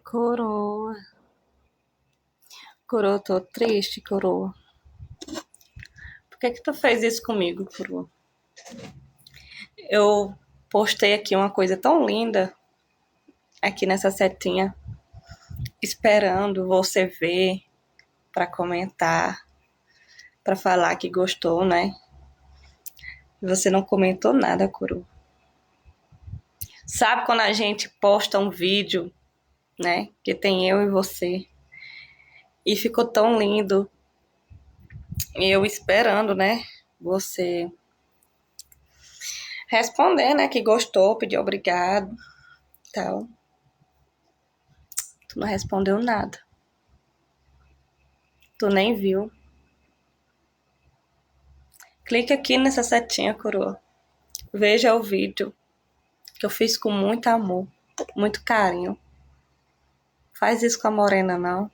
Coroa. Coroa, tô triste, coroa. Por que tu fez isso comigo, coroa? Eu postei aqui uma coisa tão linda, aqui nessa setinha, esperando você ver, pra comentar, pra falar que gostou, né? E você não comentou nada, coroa. Sabe quando a gente posta um vídeo, né? Que tem eu e você. E ficou tão lindo. E eu esperando, né? Você responder, né? Que gostou, pedir obrigado e tal. Tu não respondeu nada. Tu nem viu. Clique aqui nessa setinha, coroa. Veja o vídeo que eu fiz com muito amor, muito carinho. Faz isso com a morena, não.